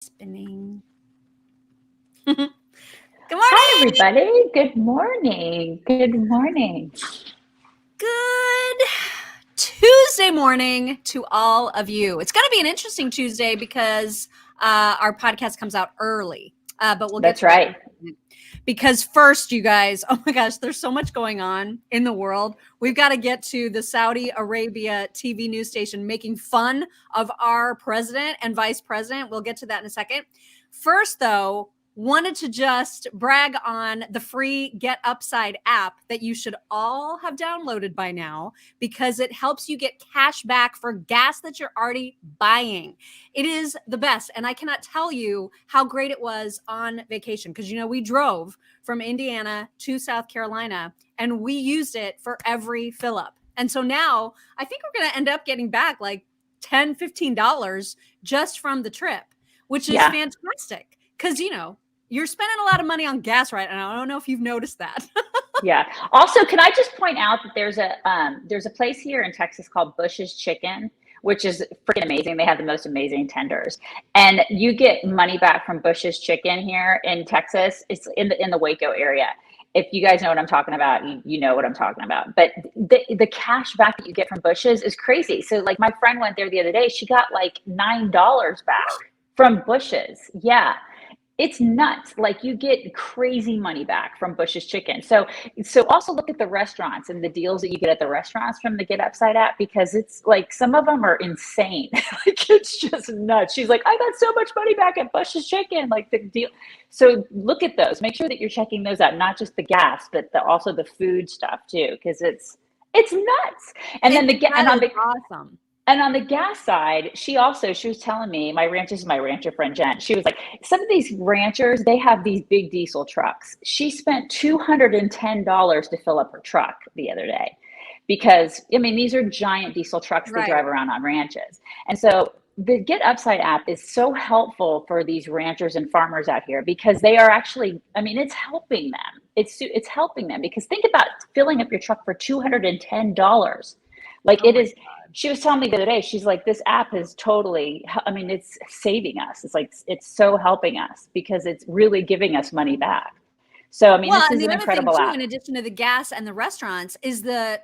Spinning. Good morning. Hi, everybody. Good morning. Good morning. Good Tuesday morning to all of you. It's going to be an interesting Tuesday because our podcast comes out early, but we'll get That's to that. right. Because first, you guys, oh my gosh, there's so much going on in the world. We've got to get to the Saudi Arabia TV news station making fun of our president and vice president. We'll get to that in a second. First, though, wanted to just brag on the free Get Upside app that you should all have downloaded by now because it helps you get cash back for gas that you're already buying. It is the best. And I cannot tell you how great it was on vacation because, we drove from Indiana to South Carolina and we used it for every fill up. And so now I think we're going to end up getting back like $10, $15 just from the trip, which is fantastic because, you're spending a lot of money on gas right now. I don't know if you've noticed that. Yeah. Also, can I just point out that there's a place here in Texas called Bush's Chicken, which is freaking amazing. They have the most amazing tenders, and you get money back from Bush's Chicken here in Texas. It's in the Waco area. If you guys know what I'm talking about, you know what I'm talking about. But the cash back that you get from Bush's is crazy. So like my friend went there the other day. She got like $9 back from Bush's. Yeah. It's nuts. Like you get crazy money back from Bush's Chicken. So also look at the restaurants and the deals that you get at the restaurants from the Get Upside app, because it's like some of them are insane. Like it's just nuts. She's like, I got so much money back at Bush's Chicken, like the deal. So look at those. Make sure that you're checking those out, not just the gas, but also the food stuff too, because it's nuts. And then awesome. And on the gas side, she was telling me, my rancher friend Jen, she was like, some of these ranchers, they have these big diesel trucks. She spent $210 to fill up her truck the other day because, these are giant diesel trucks they drive around on ranches. And so the Get Upside app is so helpful for these ranchers and farmers out here because they are actually, it's helping them. It's helping them because think about filling up your truck for $210. Like it is. She was telling me the other day, she's like, this app is totally, it's saving us. It's like, it's so helping us because it's really giving us money back. So, this is an incredible app. In addition to the gas and the restaurants is the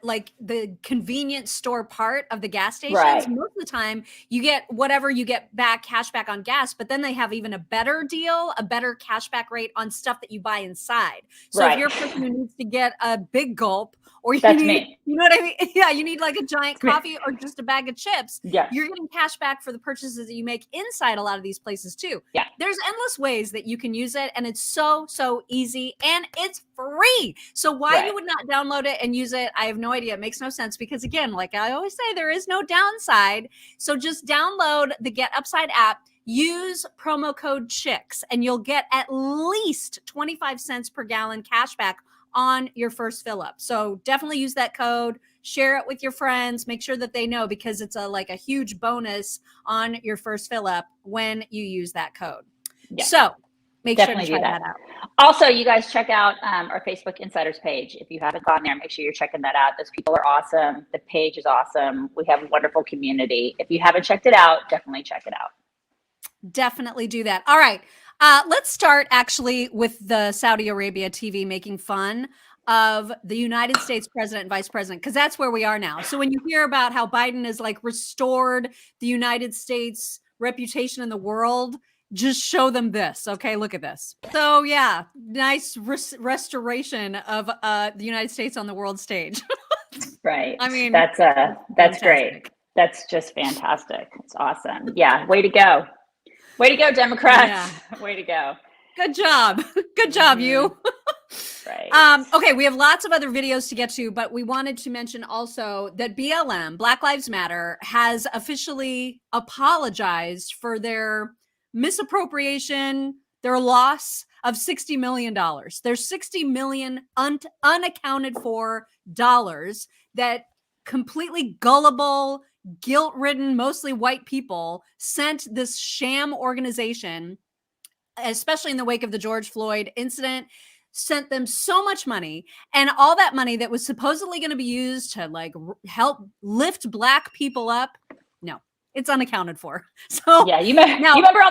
convenience store part of the gas stations. Right. Most of the time you get whatever you get back, cash back on gas, but then they have even a better deal, a better cashback rate on stuff that you buy inside. So if you're a person who needs to get a big gulp, or you know what I mean? Yeah, you need like a giant coffee or just a bag of chips. Yeah. You're getting cash back for the purchases that you make inside a lot of these places too. Yeah. There's endless ways that you can use it, and it's so easy, and it's free. So why you would not download it and use it, I have no idea. It makes no sense because, again, like I always say, there is no downside. So just download the Get Upside app. Use promo code CHICKS and you'll get at least 25 cents per gallon cash back on your first fill up. So definitely use that code, share it with your friends, make sure that they know because it's a huge bonus on your first fill up when you use that code. Yeah. So make definitely sure to try that out. Also, you guys check out our Facebook Insiders page. If you haven't gone there, make sure you're checking that out. Those people are awesome. The page is awesome. We have a wonderful community. If you haven't checked it out, definitely check it out. Definitely do that. All right. Let's start actually with the Saudi Arabia TV making fun of the United States president and vice president, because that's where we are now. So when you hear about how Biden has restored the United States reputation in the world, just show them this. Okay, look at this. So yeah, nice restoration of the United States on the world stage. Right. That's great. That's just fantastic. It's awesome. Yeah. Way to go. Way to go, Democrats. Yeah. Way to go. Good job. Good job, you. Right. Okay, we have lots of other videos to get to, but we wanted to mention also that BLM, Black Lives Matter, has officially apologized for their misappropriation, their loss of $60 million. There's $60 million unaccounted for dollars that completely gullible, guilt-ridden, mostly white people sent this sham organization, especially in the wake of the George Floyd incident, sent them so much money, and all that money that was supposedly going to be used to help lift Black people up. No, It's unaccounted for. So yeah, you remember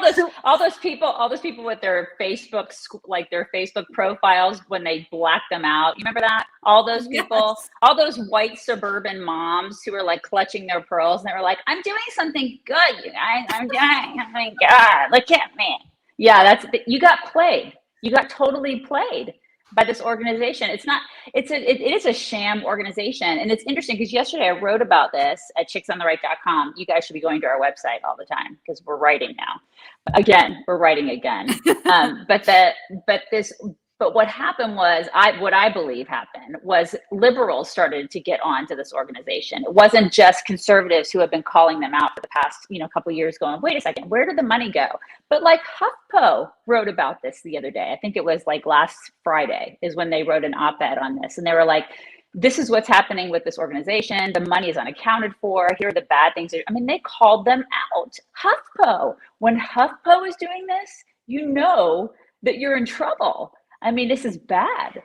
all those people with their Facebook, like their Facebook profiles when they blacked them out. You remember that? All those people, yes. all those white suburban moms who were like clutching their pearls and they were like, "I'm doing something good, you guys. I'm doing. Oh my God, look at me." Yeah, you got played. You got totally played by this organization. It is a sham organization. And it's interesting because yesterday I wrote about this at chicksontheright.com. You guys should be going to our website all the time because we're writing now. Again, we're writing again. But what happened was, what I believe happened was liberals started to get onto this organization. It wasn't just conservatives who have been calling them out for the past, couple of years going, wait a second, where did the money go? But like HuffPo wrote about this the other day. I think it was like last Friday is when they wrote an op-ed on this. And they were like, this is what's happening with this organization. The money is unaccounted for. Here are the bad things. I mean, they called them out. HuffPo. When HuffPo is doing this, you know that you're in trouble. I mean, this is bad.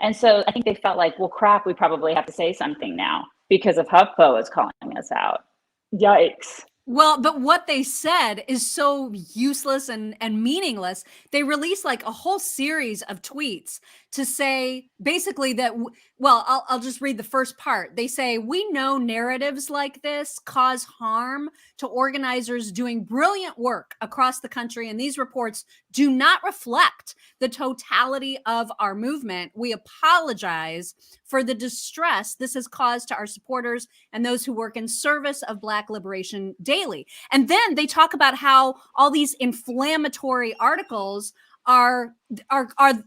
And so I think they felt like, well, crap, we probably have to say something now because of HuffPo is calling us out. Yikes. Well, but what they said is so useless and meaningless. They released like a whole series of tweets to say basically that, well, I'll just read the first part. They say, we know narratives like this cause harm to organizers doing brilliant work across the country, and these reports do not reflect the totality of our movement. We apologize for the distress this has caused to our supporters and those who work in service of Black liberation daily. And then they talk about how all these inflammatory articles are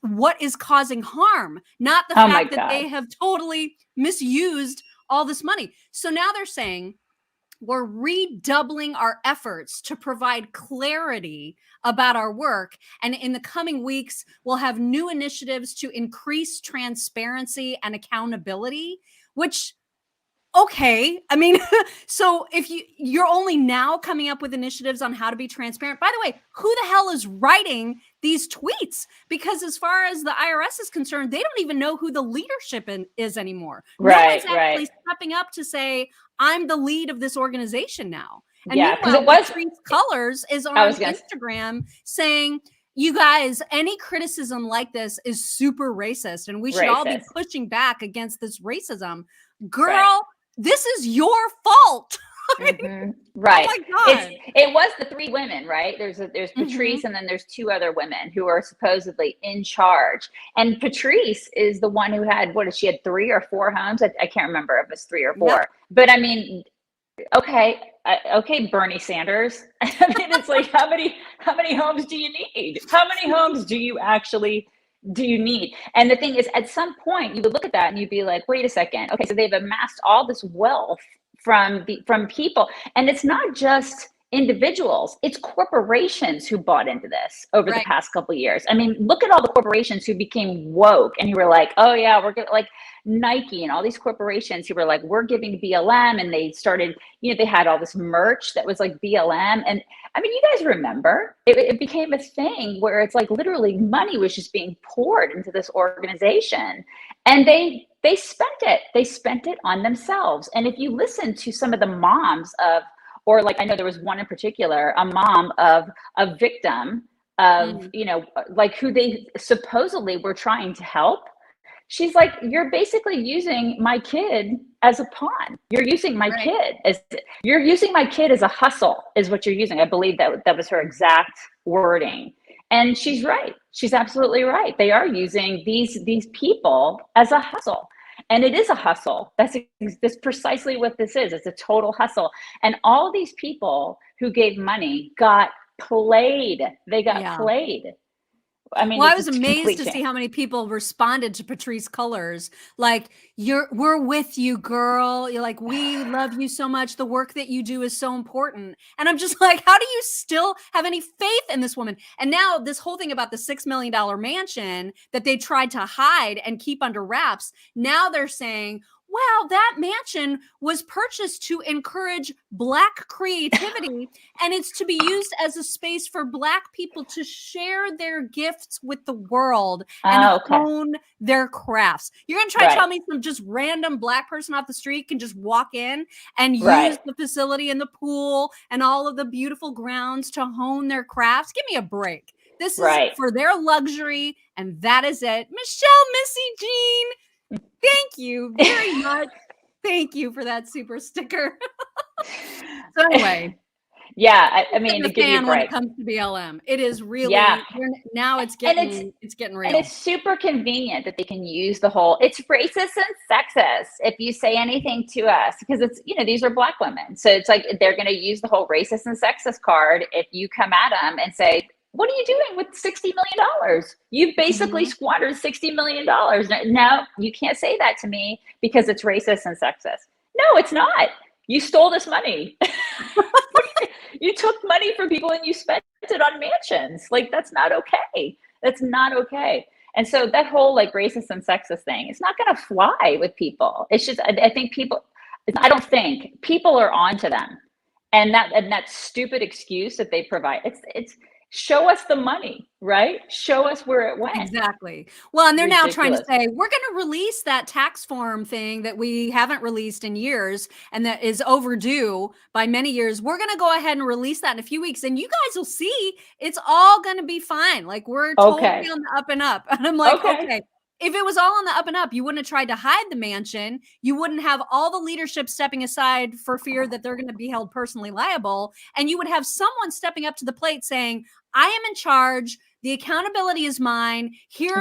what is causing harm, not the fact that they have totally misused all this money. So now they're saying we're redoubling our efforts to provide clarity about our work. And in the coming weeks, we'll have new initiatives to increase transparency and accountability, which, okay. I mean, so if you're only now coming up with initiatives on how to be transparent, by the way, who the hell is writing these tweets? Because as far as the IRS is concerned, they don't even know who the leadership is anymore. Right, no one's actually stepping up to say, I'm the lead of this organization now. And yeah, because it was Patrice Cullors is on Instagram saying, you guys, any criticism like this is super racist, and we should all be pushing back against this racism. Girl, this is your fault. Right. Oh my God. It was the three women, right? There's Patrice, and then there's two other women who are supposedly in charge. And Patrice is the one who had, she had 3 or 4 homes. I can't remember if it's 3 or 4. Yep. But I mean, okay, Bernie Sanders. I mean, it's like, how many homes do you need? How many homes do you need? And the thing is, at some point you would look at that and you'd be like, wait a second. Okay, so they've amassed all this wealth from people, and it's not just individuals, it's corporations who bought into this over the past couple of years. I mean, look at all the corporations who became woke and who were like, oh yeah, we're gonna, like Nike and all these corporations who were like, we're giving BLM, and they started, they had all this merch that was like BLM. And I mean, you guys remember, it became a thing where it's like literally money was just being poured into this organization, and they spent it. They spent it on themselves. And if you listen to some of the moms or like, I know there was one in particular, a mom of a victim of, like who they supposedly were trying to help. She's like, you're basically using my kid as a pawn. You're using my kid as a hustle is what you're using. I believe that was her exact wording. And she's right. She's absolutely right. They are using these people as a hustle. And it is a hustle. That's precisely what this is. It's a total hustle. And all these people who gave money got played. They got played. I mean, well, I was amazed to see how many people responded to Patrice Cullors. Like, we're with you, girl. You're like, we love you so much. The work that you do is so important. And I'm just like, how do you still have any faith in this woman? And now this whole thing about the $6 million mansion that they tried to hide and keep under wraps. Now they're saying, well, that mansion was purchased to encourage Black creativity, and it's to be used as a space for Black people to share their gifts with the world and hone their crafts. You're going to try to tell me some just random Black person off the street can just walk in and use the facility and the pool and all of the beautiful grounds to hone their crafts? Give me a break. This is for their luxury, and that is it. Michelle, Missy Jean, thank you very much. Thank you for that super sticker. So anyway. Yeah, I mean, to give you a break. When it comes to BLM, it is really, now it's getting real. And it's super convenient that they can use the whole, it's racist and sexist if you say anything to us, because it's, these are Black women. So it's like, they're going to use the whole racist and sexist card if you come at them and say, what are you doing with $60 million? You've basically squandered $60 million. No, you can't say that to me because it's racist and sexist. No, it's not. You stole this money. You took money from people and you spent it on mansions. Like, that's not okay. That's not okay. And so that whole like racist and sexist thing, it's not going to fly with people. It's just, I don't think people are onto them. And that stupid excuse that they provide, it's show us the money, right? Show us where it went. Exactly. Well, and they're now trying to say, we're going to release that tax form thing that we haven't released in years and that is overdue by many years. We're going to go ahead and release that in a few weeks. And you guys will see it's all going to be fine. Like, we're totally on the up and up. And I'm like, okay. If it was all on the up and up, you wouldn't have tried to hide the mansion. You wouldn't have all the leadership stepping aside for fear that they're going to be held personally liable. And you would have someone stepping up to the plate saying, I am in charge. The accountability is mine. Here's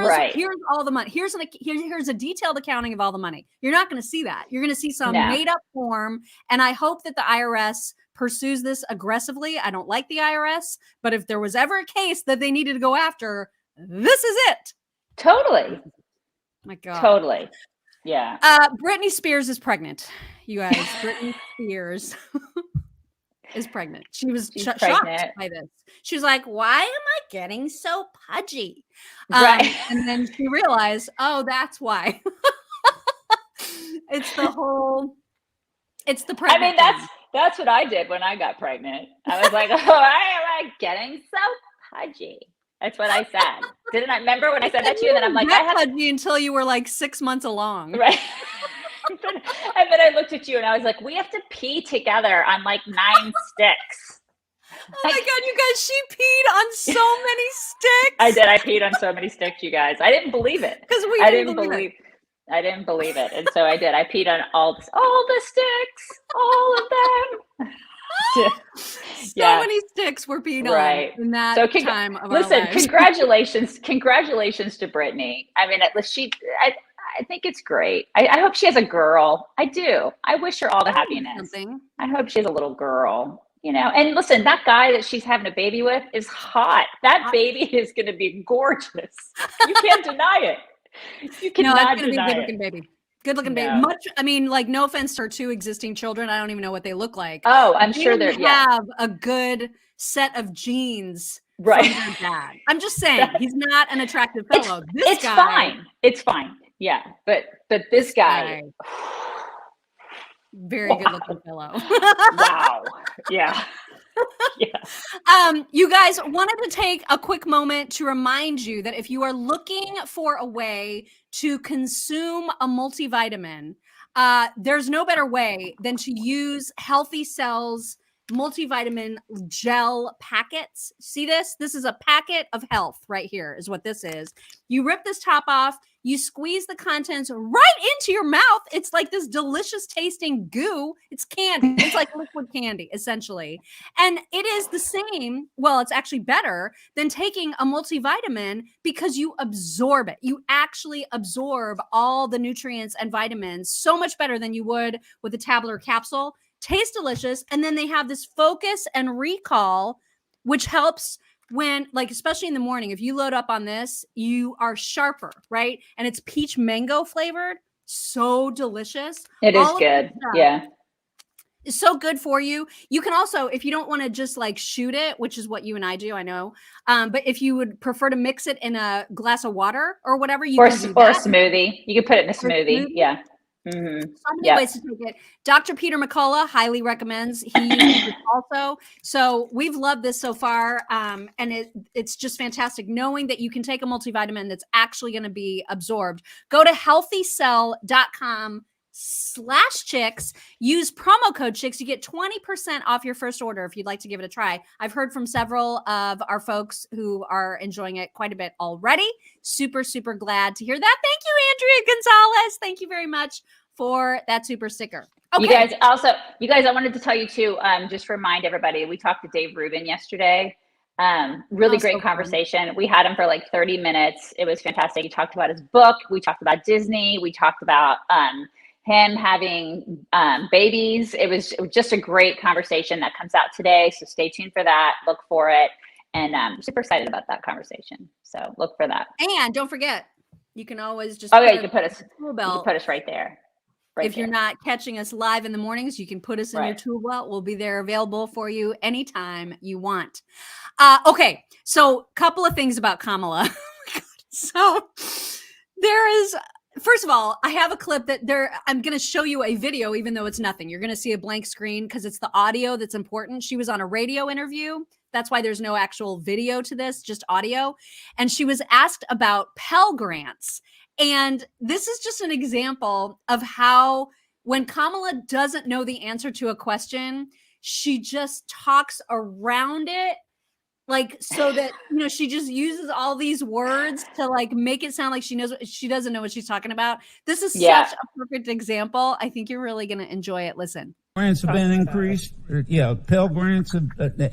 all the money. Here's a detailed accounting of all the money. You're not going to see that. You're going to see some made up form. And I hope that the IRS pursues this aggressively. I don't like the IRS, but if there was ever a case that they needed to go after, this is it. Totally. My God. Totally. Yeah. Britney Spears is pregnant. You guys, Britney Spears is pregnant. She was shocked by this. She was like, why am I getting so pudgy? And then she realized, oh, that's why. It's the pregnant. I mean, that's what I did when I got pregnant. I was like, oh, why am I getting so pudgy? That's what I said. Didn't I remember when I said that to you? And then I'm like, I had you until you were like 6 months along. Right. And then I looked at you and I was like, we have to pee together on like 9 sticks. Oh my God, you guys, she peed on so many sticks. I did. I peed on so many sticks, you guys. I didn't believe it. Because I didn't believe it. And so I did. I peed on all the sticks, all of them. So many sticks were peed on in that time of our lives. Congratulations to Britney. I mean, at least I think it's great. I hope she has a girl. I do. I wish her all the happiness. I hope she has a little girl. And listen, that guy that she's having a baby with is hot. That baby is going to be gorgeous. You can't deny it. You cannot deny it. Be a good-looking baby. Good-looking baby. No offense to her 2 existing children. I don't even know what they look like. Oh, I'm sure they have a good set of genes from their dad. I'm just saying, he's not an attractive fellow. It's fine. It's fine. Yeah, but this guy. Very good-looking fellow. Wow. Yeah. You guys, wanted to take a quick moment to remind you that if you are looking for a way to consume a multivitamin, there's no better way than to use Healthy Cells multivitamin gel packets. See this? This is a packet of health right here is what this is. You rip this top off, you squeeze the contents right into your mouth. It's like this delicious tasting goo. It's candy. It's like liquid candy, essentially. And it is the same. Well, it's actually better than taking a multivitamin because you absorb it. You actually absorb all the nutrients and vitamins so much better than you would with a tablet or capsule. Tastes delicious. And then they have this focus and recall, which helps when, like, especially in the morning, if you load up on this, you are sharper, right? And it's peach mango flavored. So delicious. It is good. Yeah. It's so good for you. You can also, if you don't want to just like shoot it, which is what you and I do, I know. But if you would prefer to mix it in a glass of water or whatever, you can do that. Or a smoothie. You can put it in a smoothie. Yeah. Mm-hmm. So many ways to take it. Dr. Peter McCullough highly recommends. He uses it also. So we've loved this so far. And it's just fantastic knowing that you can take a multivitamin that's actually going to be absorbed. Go to healthycell.com/chicks. Use promo code chicks. You get 20% off your first order if you'd like to give it a try. I've heard from several of our folks who are enjoying it quite a bit already. Super, super glad to hear that. Thank you, Andrea Gonzalez. Thank you very much for that super sticker. Okay. You guys, I wanted to tell you too, just remind everybody, we talked to Dave Rubin yesterday. Really great conversation. Fun. We had him for like 30 minutes. It was fantastic. He talked about his book. We talked about Disney. We talked about him having babies. It was just a great conversation that comes out today. So stay tuned for that. Look for it. And I'm super excited about that conversation. So look for that. And don't forget, you can always just you can put us right there. If you're not catching us live in the mornings, you can put us in your tool belt. We'll be there available for you anytime you want. Okay, so a couple of things about Kamala. So there is, first of all, I have a clip that I'm going to show you a video, even though it's nothing. You're going to see a blank screen because it's the audio that's important. She was on a radio interview. That's why there's no actual video to this, just audio. And she was asked about Pell Grants. And this is just an example of how when Kamala doesn't know the answer to a question, she just talks around it, like, so that, she just uses all these words to like make it sound like she doesn't know what she's talking about. This is such a perfect example. I think you're really going to enjoy it. Listen. Grants have been increased. Pell Grants.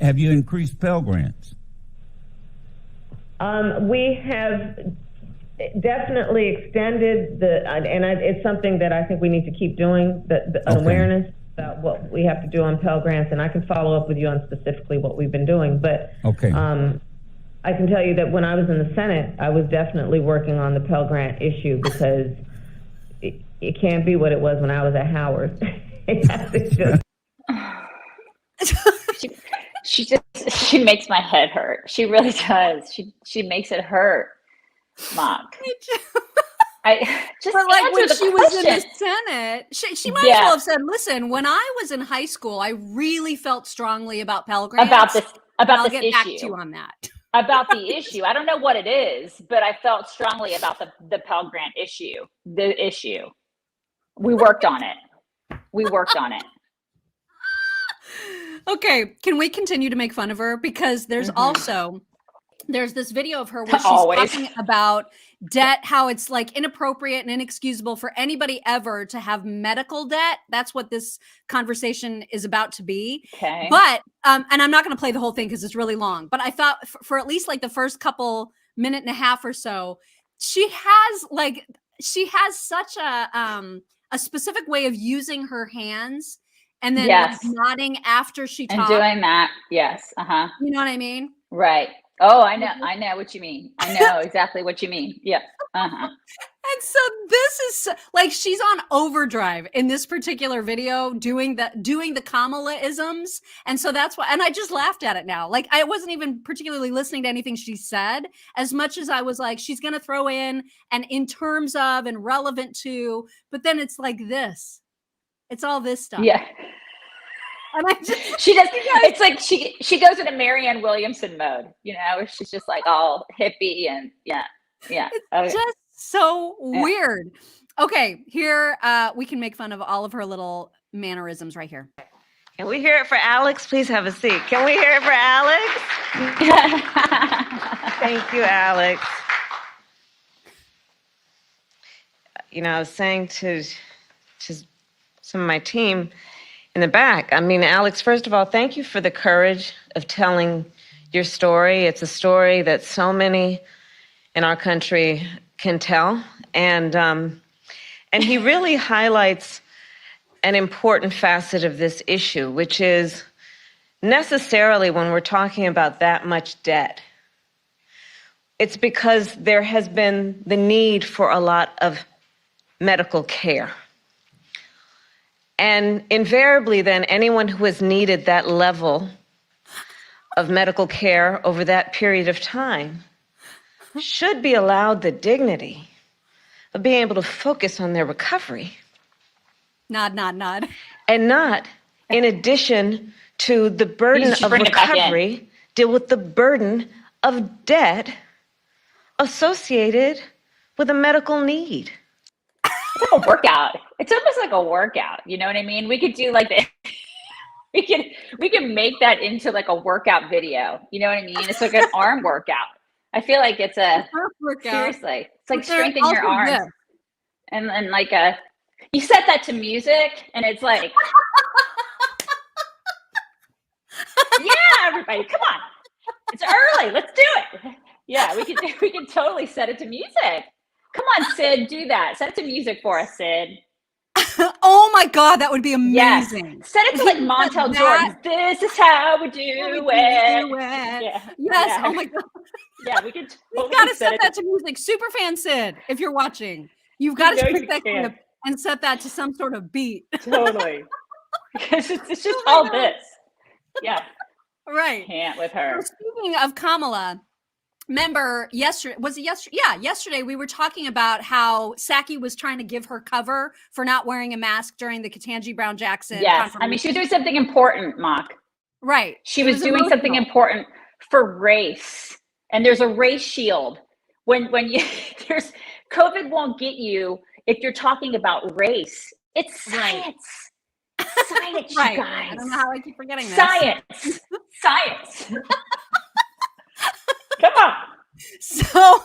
Have you increased Pell Grants? We have definitely extended it's something that I think we need to keep doing, awareness about what we have to do on Pell Grants, and I can follow up with you on specifically what we've been doing. But I can tell you that when I was in the Senate, I was definitely working on the Pell Grant issue because it can't be what it was when I was at Howard. She makes my head hurt. She really does. She makes it hurt. Mock. But like when she was in the Senate, she might as well have said, "Listen, when I was in high school, I really felt strongly about Pell Grants. About I'll this get back to issue you on that. About the issue. I don't know what it is, but I felt strongly about the Pell Grant issue. The issue. We worked on it. Okay, can we continue to make fun of her? Because there's there's this video of her where she's talking about debt, how it's like inappropriate and inexcusable for anybody ever to have medical debt. That's what this conversation is about to be. Okay. But, and I'm not going to play the whole thing because it's really long, but I thought for at least like the first minute and a half or so, she has such a specific way of using her hands and then like nodding after she talks. And doing that. Yes. You know what I mean? Right. Oh, I know what you mean. I know exactly what you mean. Yeah. And so this is like she's on overdrive in this particular video doing the Kamala-isms. And so that's why, and I just laughed at it now. Like I wasn't even particularly listening to anything she said as much as I was like, she's going to throw in and in terms of and relevant to, but then it's like this. It's all this stuff. Yeah. And she does. It's like she goes into Marianne Williamson mode, she's just like all hippie and yeah. It's just so weird. Okay, here we can make fun of all of her little mannerisms right here. Can we hear it for Alex? Please have a seat. Can we hear it for Alex? Thank you, Alex. I was saying to some of my team in the back. I mean, Alex, first of all, thank you for the courage of telling your story. It's a story that so many in our country can tell. And he really highlights an important facet of this issue, which is necessarily when we're talking about that much debt, it's because there has been the need for a lot of medical care. And invariably, then, anyone who has needed that level of medical care over that period of time should be allowed the dignity of being able to focus on their recovery Nod, nod, nod. And not, in addition to the burden of recovery, deal with the burden of debt associated with a medical need. It's like a workout. It's almost like a workout. You know what I mean? We could do like the, we can make that into like a workout video. You know what I mean? It's like an arm workout. I feel like it's a seriously. It's like strengthening your arms. And like you set that to music and it's like yeah, everybody, come on. It's early. Let's do it. Yeah, we can totally set it to music. Come on, Sid, do that. Set it to music for us, Sid. Oh my God, that would be amazing. Yes. Set it to like Montel Jordan. This is how we do it. Yeah. Yes. Yeah. Oh my God. Yeah, we could. You've got to set that to music. Superfan Sid, if you're watching, you've got to pick that clip and set that to some sort of beat. Totally. Because it's just all this. Yeah. Right. Can't with her. So speaking of Kamala, remember yesterday, was it yesterday? Yeah, yesterday we were talking about how Psaki was trying to give her cover for not wearing a mask during the Ketanji Brown Jackson. Yes, I mean, she was doing something important, Mock. Right. She was doing something important for race. And there's a race shield. When you there's COVID won't get you if you're talking about race. It's science. Science, you guys. I don't know how I keep forgetting that. Science. Come on. So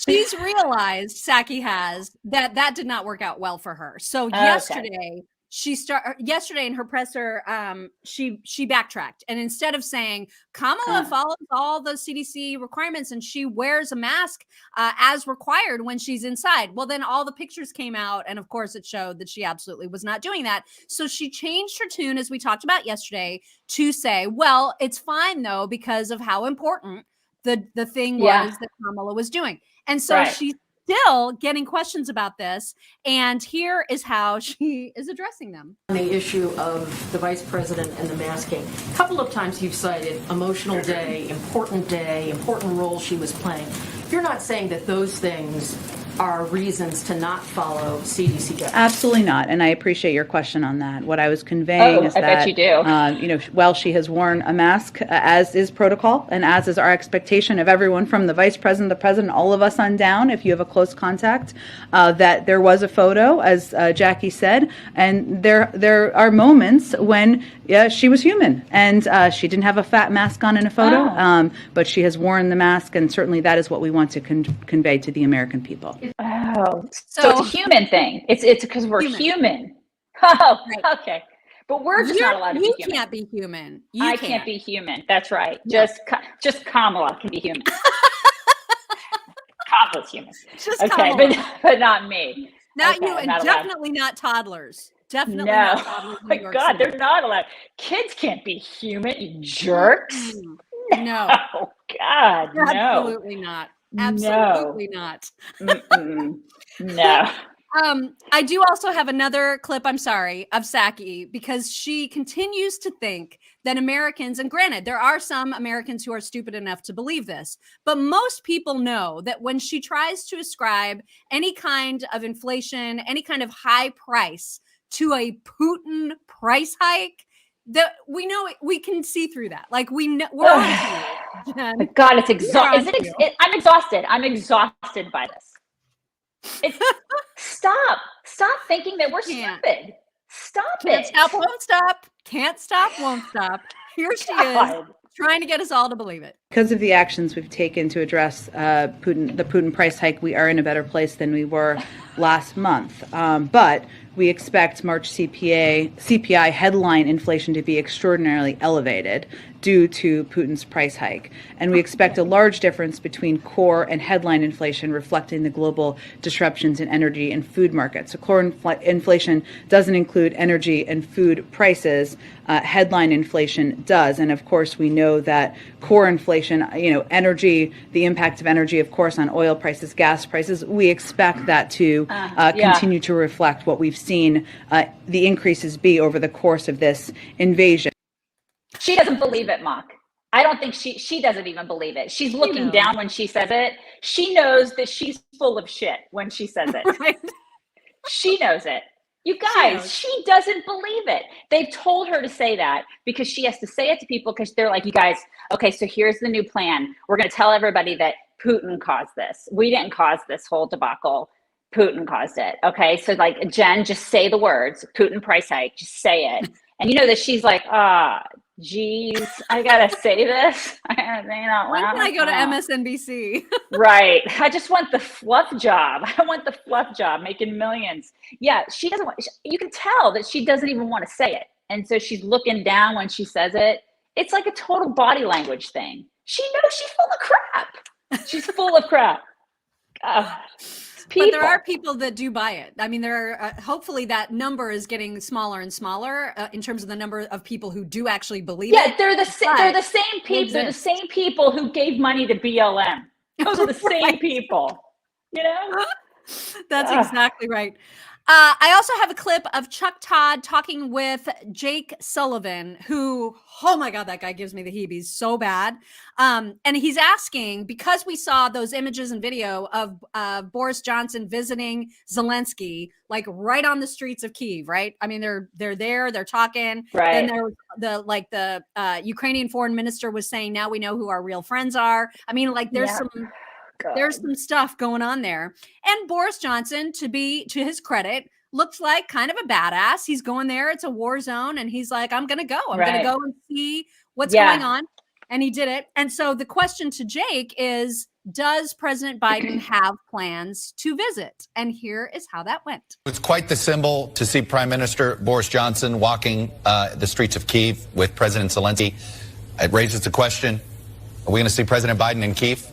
she's realized, Psaki has, that did not work out well for her. So yesterday, yesterday in her presser, she backtracked, and instead of saying Kamala follows all the CDC requirements and she wears a mask as required when she's inside, well, then all the pictures came out, and of course it showed that she absolutely was not doing that. So she changed her tune, as we talked about yesterday, to say, well, it's fine though because of how important the thing was that Kamala was doing. And so she's still getting questions about this, and here is how she is addressing them. On the issue of the vice president and the masking, a couple of times you've cited emotional day, important role she was playing. You're not saying that those things are reasons to not follow CDC guidelines? Absolutely not, and I appreciate your question on that. What I was conveying is that, bet you do. While she has worn a mask, as is protocol, and as is our expectation of everyone from the vice president, the president, all of us on down, if you have a close contact, that there was a photo, as Jackie said, and there are moments when she was human, and she didn't have a fat mask on in a photo, but she has worn the mask, and certainly that is what we want to convey to the American people. Oh, so it's a human thing. It's because we're human. Oh, okay. But we're just not allowed to be human. You can't be human. I can't be human. That's right. No. Just Kamala can be human. Kamala's human. Just Kamala. But not me. Not you, and definitely not toddlers. Definitely not toddlers. Oh my God, they're not allowed. Kids can't be human, you jerks. No. Oh God, no. Absolutely not. Absolutely not. No. I do also have another clip, I'm sorry, of Psaki, because she continues to think that Americans, and granted, there are some Americans who are stupid enough to believe this, but most people know that when she tries to ascribe any kind of inflation, any kind of high price to a Putin price hike, that we know we can see through that. Like we're on to God, it's exhausting. I'm exhausted. I'm exhausted by this. Stop thinking that we're stupid. Stop Can't it. Stop, won't stop. Can't stop, won't stop. Here she is, trying to get us all to believe it. Because of the actions we've taken to address the Putin price hike, we are in a better place than we were last month. But we expect March CPI headline inflation to be extraordinarily elevated due to Putin's price hike. And we expect a large difference between core and headline inflation, reflecting the global disruptions in energy and food markets. So core inflation doesn't include energy and food prices. Headline inflation does. And of course, we know that core inflation, energy, the impact of energy, of course, on oil prices, gas prices, we expect that to continue to reflect what we've seen the increases be over the course of this invasion. She doesn't believe it, Mock. I don't think she doesn't even believe it. She's looking down when she says it. She knows that she's full of shit when she says it. Right. She knows it. You guys, she doesn't believe it. They've told her to say that because she has to say it to people because they're like, you guys, okay, so here's the new plan. We're going to tell everybody that Putin caused this. We didn't cause this whole debacle. Putin caused it. Okay, so like, Jen, just say the words, Putin price hike, just say it. And you know that she's like, geez, I got to say this. When can I go to MSNBC? Right. I just want the fluff job. I want the fluff job, making millions. Yeah, she doesn't want, you can tell that she doesn't even want to say it. And so she's looking down when she says it. It's like a total body language thing. She knows she's full of crap. She's full of crap. But there are people that do buy it. I mean, there are, hopefully that number is getting smaller and smaller in terms of the number of people who do actually believe it. Yeah, they're the same people. They're the same people who gave money to BLM. Those are the same people, you know? That's exactly right. I also have a clip of Chuck Todd talking with Jake Sullivan, who, oh my God, that guy gives me the heebies so bad. And he's asking, because we saw those images and video of Boris Johnson visiting Zelensky, like right on the streets of Kyiv, right? I mean, they're there, they're talking. Right. And there the Ukrainian foreign minister was saying, now we know who our real friends are. I mean, like there's some stuff going on there. And Boris Johnson, to his credit, looks like kind of a badass. He's going there. It's a war zone. And he's like, I'm going to go. I'm going to go and see what's going on. And he did it. And so the question to Jake is, does President Biden have plans to visit? And here is how that went. It's quite the symbol to see Prime Minister Boris Johnson walking the streets of Kyiv with President Zelensky. It raises the question, are we going to see President Biden in Kyiv?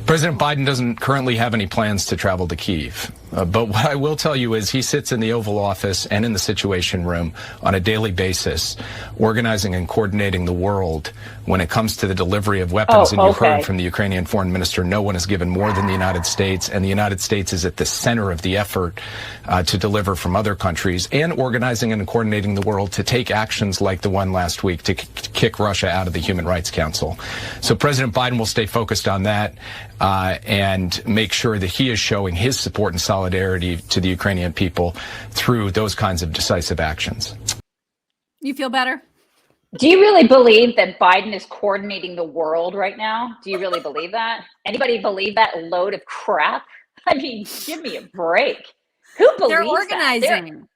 President Biden doesn't currently have any plans to travel to Kyiv. But what I will tell you is he sits in the Oval Office and in the Situation Room on a daily basis, organizing and coordinating the world when it comes to the delivery of weapons. And you heard from the Ukrainian foreign minister, no one has given more than the United States. And the United States is at the center of the effort to deliver from other countries, and organizing and coordinating the world to take actions like the one last week to kick Russia out of the Human Rights Council. So President Biden will stay focused on that and make sure that he is showing his support and solidarity to the Ukrainian people through those kinds of decisive actions. You feel better? Do you really believe that Biden is coordinating the world right now? Do you really believe that? Anybody believe that load of crap? I mean, give me a break. Who believes They're organizing?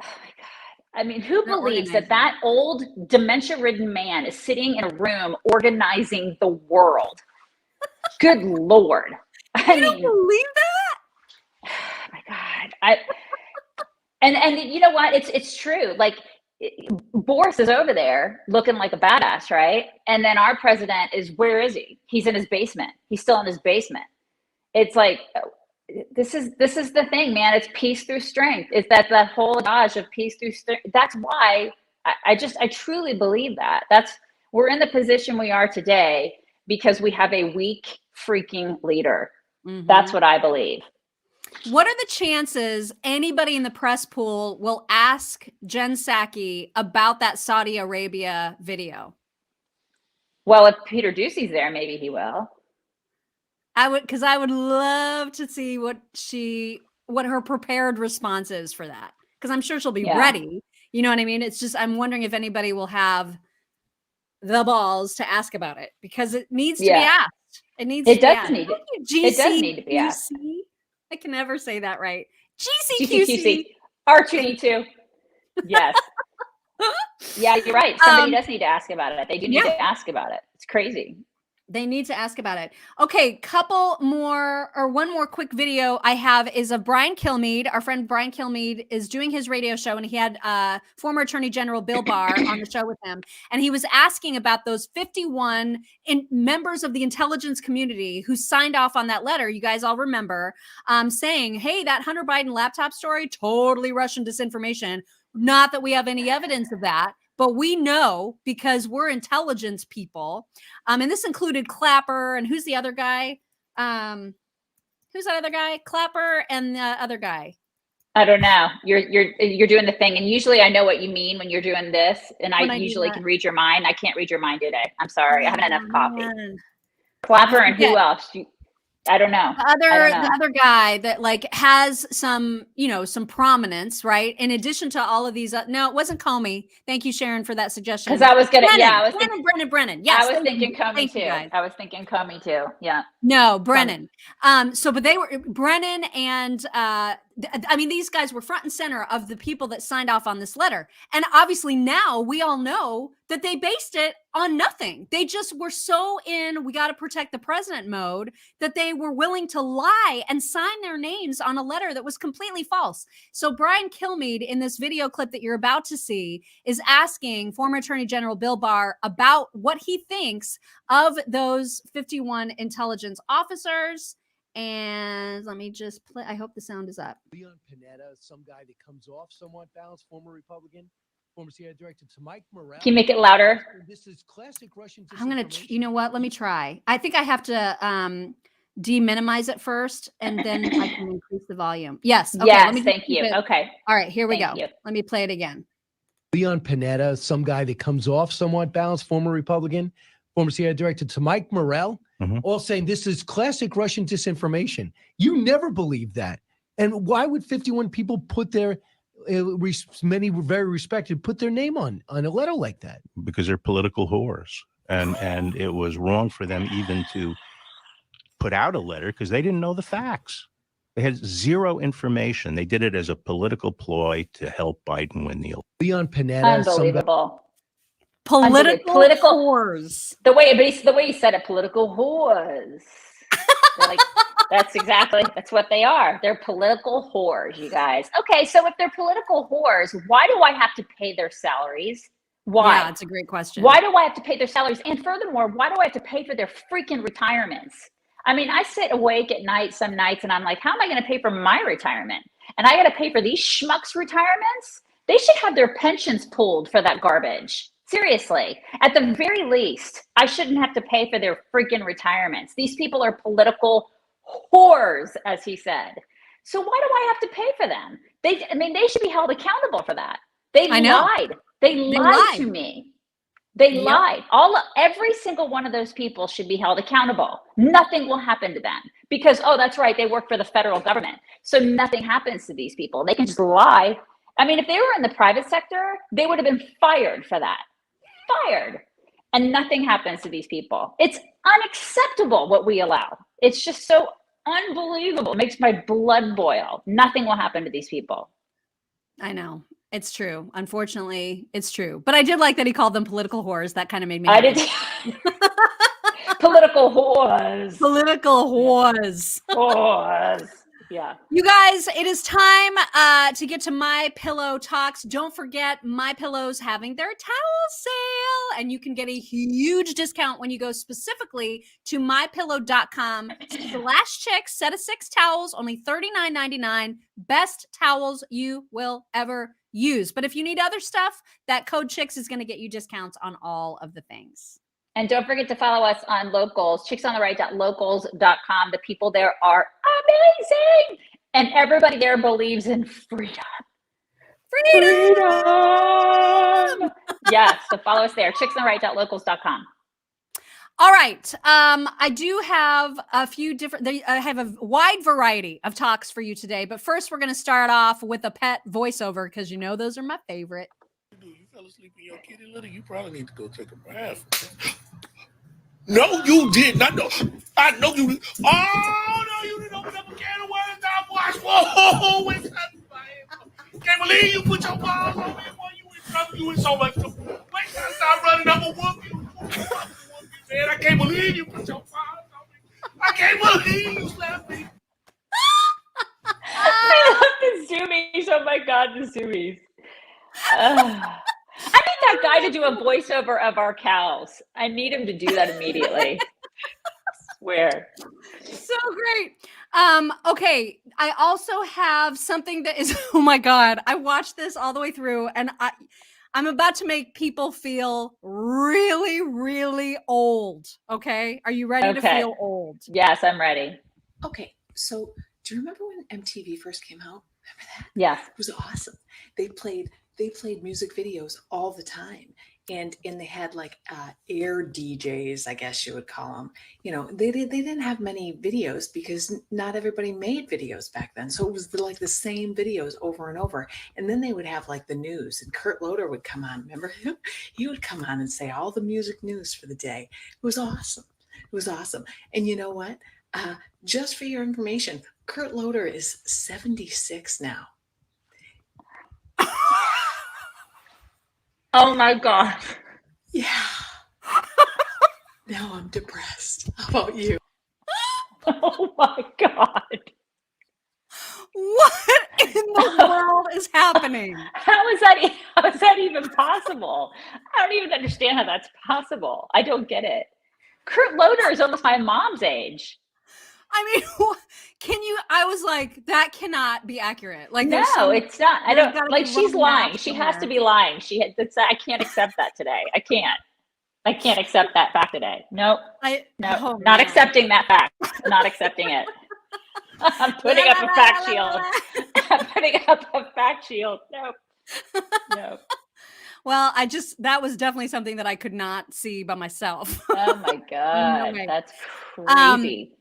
Oh my God. I mean, who believes that old dementia-ridden man is sitting in a room organizing the world? Good Lord. I don't believe that? Oh my God. And you know what? It's true. Like, Boris is over there looking like a badass, right? And then our president where is he? He's in his basement. He's still in his basement. It's like, this is the thing, man. It's peace through strength. It's that whole adage of peace through strength. That's why I truly believe that. We're in the position we are today because we have a weak freaking leader. Mm-hmm. That's what I believe. What are the chances anybody in the press pool will ask Jen Psaki about that Saudi Arabia video? Well, if Peter Ducey's there, maybe he will. I would love to see what her prepared response is for that. Because I'm sure she'll be ready. You know what I mean? It's just, I'm wondering if anybody will have the balls to ask about it, because it needs to be asked. It does need to be asked. I can never say that right. GCQC. R2D2. Yes. Yeah, you're right. Somebody does need to ask about it. They do need to ask about it. It's crazy. They need to ask about it. Okay, one more quick video I have is of Brian Kilmeade. Our friend Brian Kilmeade is doing his radio show, and he had former Attorney General Bill Barr on the show with him. And he was asking about those 51 members of the intelligence community who signed off on that letter. You guys all remember saying, hey, that Hunter Biden laptop story, totally Russian disinformation. Not that we have any evidence of that, but we know because we're intelligence people. And this included Clapper, and who's the other guy? Who's that other guy? Clapper and the other guy. I don't know. You're doing the thing, and usually I know what you mean when you're doing this, and I usually can read your mind. I can't read your mind today. I'm sorry. I haven't enough coffee. Clapper and who else? I don't know. The other guy that like has some, some prominence, right? In addition to all of these, no, it wasn't Comey. Thank you, Sharon, for that suggestion. Because I was gonna, Brennan. Yes, I was thinking Comey too. Guys. I was thinking Comey too. Yeah. No, Brennan. But they were Brennan and these guys were front and center of the people that signed off on this letter. And obviously now we all know that they based it on nothing. They just were so in we got to protect the president mode that they were willing to lie and sign their names on a letter that was completely false. So Brian Kilmeade in this video clip that you're about to see is asking former Attorney General Bill Barr about what he thinks of those 51 intelligence officers. And let me just play. I hope the sound is up. Leon Panetta, some guy that comes off somewhat balanced, former Republican, former CIA director, to Mike Morrell. Can you make it louder? This is classic Russian. I'm going to, you know what? Let me try. I think I have to de-minimize it first, and then I can increase the volume. Yes. Okay, yes, thank you. Okay. All right, here we go. You. Let me play it again. Leon Panetta, some guy that comes off somewhat balanced, former Republican, former CIA director, to Mike Morrell, all saying this is classic Russian disinformation. You never believe that. And why would 51 people put their, many very respected, put their name on a letter like that? Because they're political whores. And it was wrong for them even to put out a letter because they didn't know the facts. They had zero information. They did it as a political ploy to help Biden win the election. Leon Panetta. Unbelievable. Political whores. The way you said it, political whores. Like, that's what they are. They're political whores, you guys. Okay, so if they're political whores, why do I have to pay their salaries? Why? Yeah, that's a great question. Why do I have to pay their salaries? And furthermore, why do I have to pay for their freaking retirements? I mean, I sit awake at night some nights and I'm like, how am I going to pay for my retirement? And I got to pay for these schmucks' retirements? They should have their pensions pulled for that garbage. Seriously, at the very least, I shouldn't have to pay for their freaking retirements. These people are political whores, as he said. So why do I have to pay for them? They should be held accountable for that. They lied. They lied to me. They lied. Every single one of those people should be held accountable. Nothing will happen to them because, oh, that's right, they work for the federal government. So nothing happens to these people. They can just lie. I mean, if they were in the private sector, they would have been fired for that. Fired. And nothing happens to these people. It's unacceptable what we allow. It's just so unbelievable. It makes my blood boil. Nothing will happen to these people. I know. It's true. Unfortunately, it's true. But I did like that he called them political whores. That kind of made me happy. Political whores. Political whores. Whores. Yeah. You guys, it is time to get to My Pillow Talks. Don't forget, My Pillow's having their towel sale, and you can get a huge discount when you go specifically to mypillow.com/chicks. Set of 6 towels, only $39.99. Best towels you will ever use. But if you need other stuff, that code chicks is going to get you discounts on all of the things. And don't forget to follow us on Locals, chicksontheright.locals.com. The people there are amazing. And everybody there believes in freedom. Freedom! Yes, so follow us there, chicksontheright.locals.com. All right. I do have a few different, I have a wide variety of talks for you today. But first, we're going to start off with a pet voiceover because you know those are my favorite. You fell asleep in your kitty litter, you probably need to go take a bath. No, you did not. No, I know you did. Oh, no, you didn't open up a can of worms. I watched. Whoa, it's can't believe you put your balls on me. Boy, you in trouble. You in so much trouble. Wait till I start running. I'm going to whoop you. Man, I can't believe you put your balls on me. I can't believe you slapped me. I love the zoomies. Oh, my God, the zoomies. I need that guy to do a voiceover of our cows. I need him to do that immediately. I swear. So great. Okay. I also have something that is, oh my God, I watched this all the way through and I'm about to make people feel really, really old. Okay. Are you ready to feel old? Yes, I'm ready. Okay. So do you remember when MTV first came out? Remember that? Yes. It was awesome. They played music videos all the time. and they had like air DJs, I guess you would call them. You know, they didn't have many videos because not everybody made videos back then. So it was like the same videos over and over. And then they would have like the news, and Kurt Loder would come on. Remember him? He would come on and say all the music news for the day. It was awesome. It was awesome. And you know what? Just for your information, Kurt Loder is 76 now. Oh my God. Yeah. Now I'm depressed. How about you? Oh my God. What in the world is happening? How is that even possible? I don't even understand how that's possible. I don't get it. Kurt Loder is almost my mom's age. I mean, I was like, that cannot be accurate. Like, no, it's not. I don't like. She's lying. math She somewhere. has to be lying. I can't accept that today. I can't accept that fact today. Nope. Not accepting that fact. Not accepting it. I'm putting up a fact shield. I'm putting up a fact shield. Nope. Nope. Well, that was definitely something that I could not see by myself. Oh my God. way. That's crazy.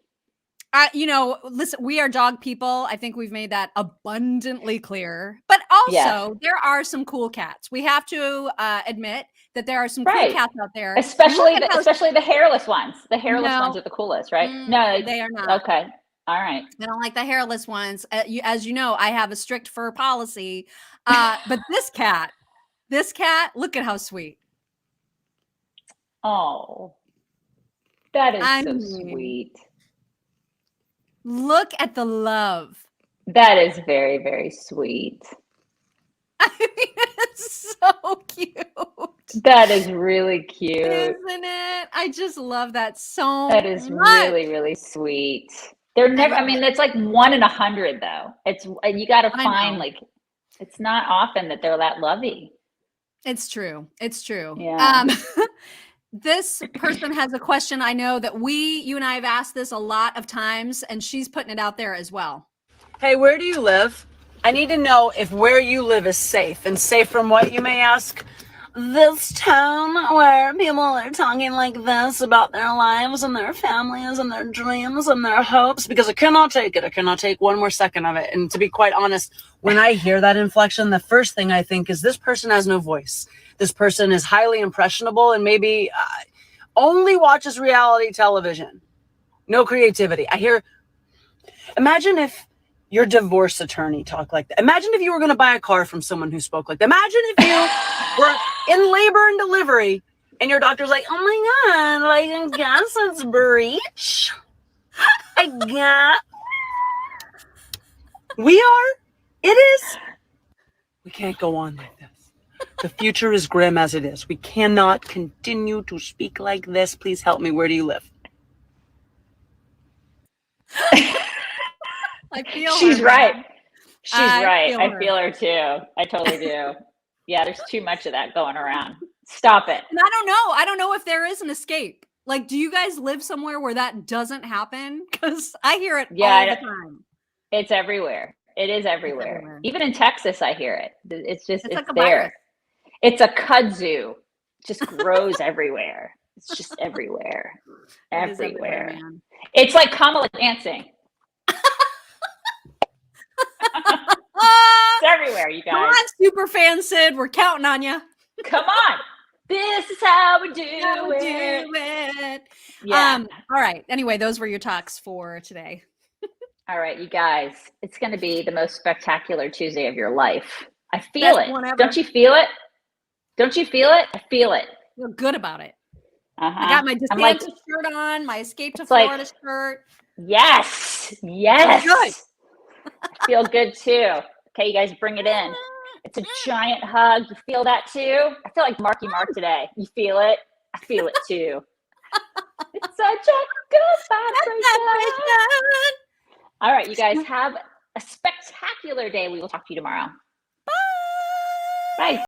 Listen, we are dog people. I think we've made that abundantly clear. But also, there are some cool cats. We have to admit that there are some cool cats out there. Especially the hairless ones. The hairless ones are the coolest, right? No, they are not. Okay. All right. I don't like the hairless ones. As you know, I have a strict fur policy. But this cat, look at how sweet. Oh, that is so sweet. Look at the love. That is very, very sweet. I mean, it's so cute. That is really cute. Isn't it? I just love that so much. That is really, really sweet. They're never, it's like 1 in 100 though. You got to find it's not often that they're that lovey. It's true. It's true. Yeah. This person has a question. I know that you and I have asked this a lot of times, and she's putting it out there as well. Hey, where do you live? I need to know if where you live is safe. And safe from what, you may ask? This town where people are talking like this about their lives and their families and their dreams and their hopes, because I cannot take it. I cannot take one more second of it. And to be quite honest, when I hear that inflection, the first thing I think is this person has no voice. This person is highly impressionable and maybe only watches reality television. No creativity. Imagine if your divorce attorney talked like that. Imagine if you were going to buy a car from someone who spoke like that. Imagine if you were in labor and delivery and your doctor's like, oh my God, I guess it's breech. It is. We can't go on like this. The future is grim as it is. We cannot continue to speak like this. Please help me. Where do you live? I feel She's her. right. She's right. feel I her. feel her too. I totally do. Yeah, there's too much of that going around. Stop it. And I don't know if there is an escape. Like, do you guys live somewhere where that doesn't happen? Because I hear it all the time. It's everywhere. It is everywhere. Even in Texas, I hear it. It's like a there. virus. It's a kudzu. It just grows everywhere. It's just everywhere. It is Everywhere. man. It's like Kamala dancing. It's everywhere, you guys. Come on, super fan Sid. We're counting on you. Come on. This is how we do it. Yeah. All right. Anyway, those were your talks for today. All right, you guys. It's going to be the most spectacular Tuesday of your life. I feel Best it. one ever. Don't you feel it? Don't you feel it? I feel it. Feel good about it. Uh-huh. I got my I'm DeSantis shirt on, my Escape to Florida shirt. Yes. Good. I feel good too. Okay, you guys, bring it in. It's a giant hug. You feel that too? I feel like Marky Mark today. You feel it? I feel it too. It's such a good vibration. All right, you guys, have a spectacular day. We will talk to you tomorrow. Bye. Bye.